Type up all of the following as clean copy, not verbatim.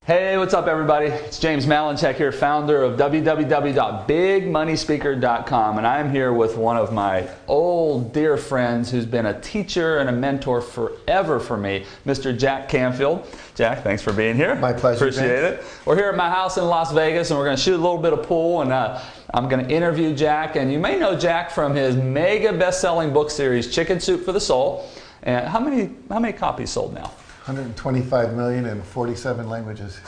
Hey, what's up everybody? It's James Malinchak here, founder of www.bigmoneyspeaker.com, and I'm here with one of my old dear friends who's been a teacher and a mentor forever for me, Mr. Jack Canfield. Jack, thanks for being here. My pleasure. Appreciate it. We're here at my house in Las Vegas, and we're going to shoot a little bit of pool, and I'm going to interview Jack, and you may know Jack from his mega best-selling book series, Chicken Soup for the Soul. And how many copies sold now? 125 million in 47 languages.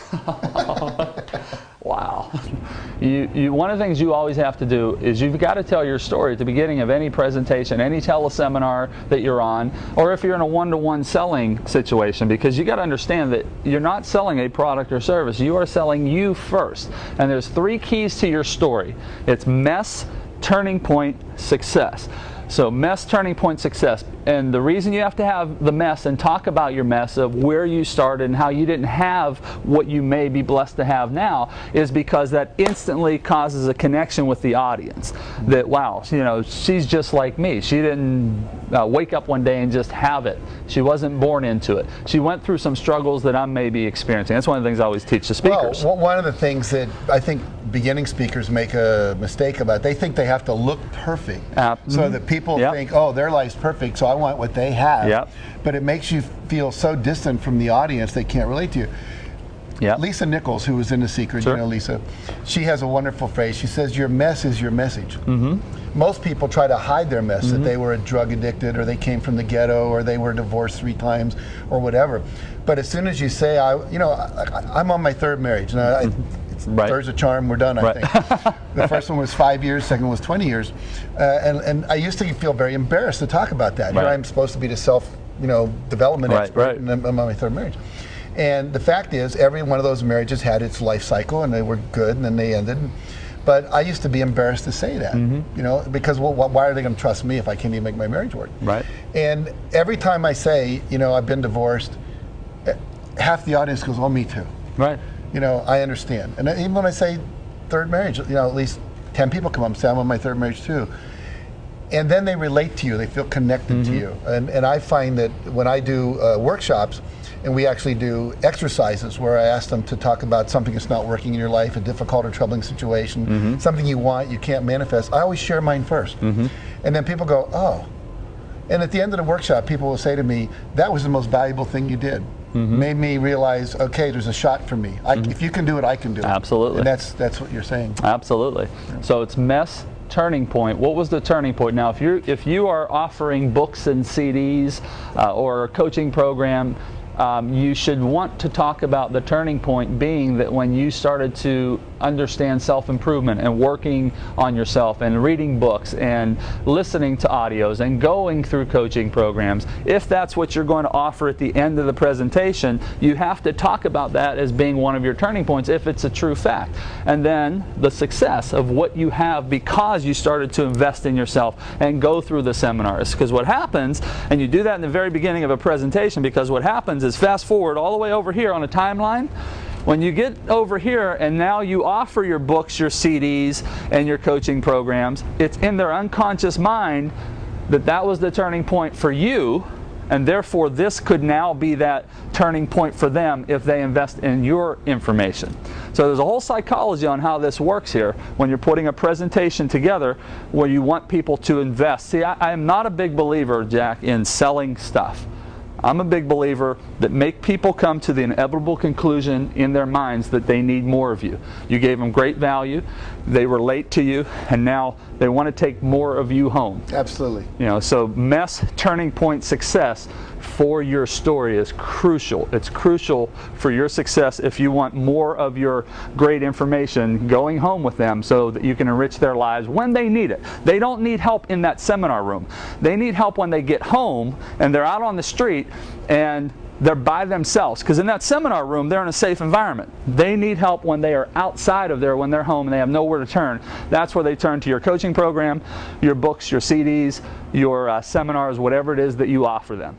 Wow. One of the things you always have to do is you've got to tell your story at the beginning of any presentation, any teleseminar that you're on, or if you're in a one-to-one selling situation, because you got to understand that you're not selling a product or service. You are selling you first. And there's 3 keys to your story. It's mess, turning point, success. So mess, turning point, success. And the reason you have to have the mess and talk about your mess of where you started and how you didn't have what you may be blessed to have now is because that instantly causes a connection with the audience. That, wow, you know, she's just like me. She didn't wake up one day and just have it. She wasn't born into it. She went through some struggles that I may be experiencing. That's one of the things I always teach the speakers. Well, one of the things that I think beginning speakers make a mistake about, they think they have to look perfect. So that people think, oh, their life's perfect, so I want what they have. But it makes you feel so distant from the audience they can't relate to you. Lisa Nichols, who was in The Secret, you know Lisa, she has a wonderful phrase. She says, your mess is your message. Most people try to hide their mess, that they were a drug addicted, or they came from the ghetto, or they were divorced 3 times, or whatever. But as soon as you say, I'm on my 3rd marriage, and third's a charm, we're done, I think. The first one was 5 years, second one was 20 years. And I used to feel very embarrassed to talk about that. Here I'm supposed to be the self-development expert, and I'm on my 3rd marriage. And the fact is, every one of those marriages had its life cycle, and they were good, and then they ended. But I used to be embarrassed to say that, you know, because why are they going to trust me if I can't even make my marriage work? And every time I say, you know, I've been divorced, half the audience goes, oh, me too. You know, I understand. And even when I say 3rd marriage, you know, at least 10 people come up and say, I'm on my 3rd marriage too. And then they relate to you, they feel connected to you. And I find that when I do workshops, and we actually do exercises where I ask them to talk about something that's not working in your life, a difficult or troubling situation, something you want, you can't manifest, I always share mine first. And then people go, oh. And at the end of the workshop, people will say to me, that was the most valuable thing you did. Made me realize, okay, there's a shot for me. If you can do it, I can do it. Absolutely. And that's what you're saying. Absolutely. So it's mess, turning point. What was the turning point? Now, if you are offering books and CDs or a coaching program, you should want to talk about the turning point being that when you started to understand self-improvement and working on yourself and reading books and listening to audios and going through coaching programs. If that's what you're going to offer at the end of the presentation, you have to talk about that as being one of your turning points if it's a true fact. And then the success of what you have because you started to invest in yourself and go through the seminars. Because what happens, and you do that in the very beginning of a presentation, because what happens is fast forward all the way over here on a timeline. When you get over here and now you offer your books, your CDs, and your coaching programs, it's in their unconscious mind that that was the turning point for you, and therefore this could now be that turning point for them if they invest in your information. So there's a whole psychology on how this works here when you're putting a presentation together where you want people to invest. See, I am not a big believer, Jack, in selling stuff. I'm a big believer that make people come to the inevitable conclusion in their minds that they need more of you. You gave them great value, they relate to you, and now they want to take more of you home. Absolutely. You know, so mess, turning point, success for your story is crucial. It's crucial for your success if you want more of your great information going home with them so that you can enrich their lives when they need it. They don't need help in that seminar room. They need help when they get home and they're out on the street and they're by themselves, because in that seminar room they're in a safe environment. They need help when they are outside of there, when they're home and they have nowhere to turn. That's where they turn to your coaching program, your books, your CDs, your seminars, whatever it is that you offer them.